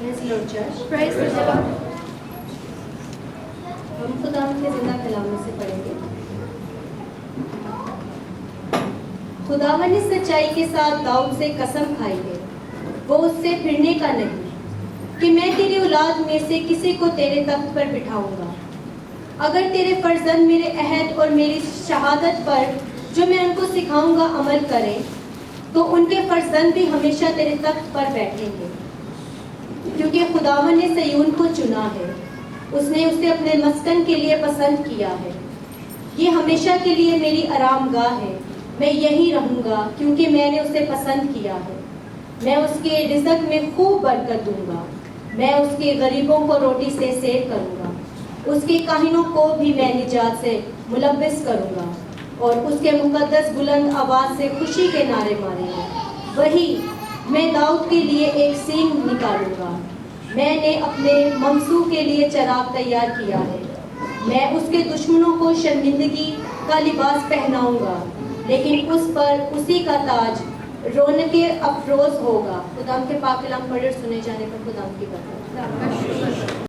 Praise the Lord, church. Praise the Lord. ہم خدا کے زندہ کلام میں سے پڑھیں گے. خداوند نے سچائی کے ساتھ داؤد سے قسم کھائی ہے، وہ اس سے پھرنے کا نہیں، کہ میں تیری اولاد میں سے کسی کو تیرے تخت پر بٹھاؤں گا. اگر تیرے فرزند میرے عہد اور میری شہادت پر جو میں ان کو سکھاؤں گا عمل کریں، تو ان کے فرزند بھی ہمیشہ تیرے تخت پر بیٹھیں گے. کیونکہ خداوند نے سیون کو چنا ہے، اس نے اسے اپنے مسکن کے لیے پسند کیا ہے. یہ ہمیشہ کے لیے میری آرام گاہ ہے، میں یہیں رہوں گا کیونکہ میں نے اسے پسند کیا ہے. میں اس کے رزق میں خوب برکت دوں گا، میں اس کے غریبوں کو روٹی سے سیر کروں گا، اس کے کاہنوں کو بھی میں نجات سے ملبس کروں گا، اور اس کے مقدس بلند آواز سے خوشی کے نعرے ماریں گے. وہی میں داؤد کے لیے ایک سینگ نکالوں گا، میں نے اپنے ممسو کے لیے چراغ تیار کیا ہے. میں اس کے دشمنوں کو شرمندگی کا لباس پہناؤں گا، لیکن اس پر اسی کا تاج رونق افروز ہوگا. خدا کے پاک کلام پڑھے اور سنے جانے پر خدا کی برکت.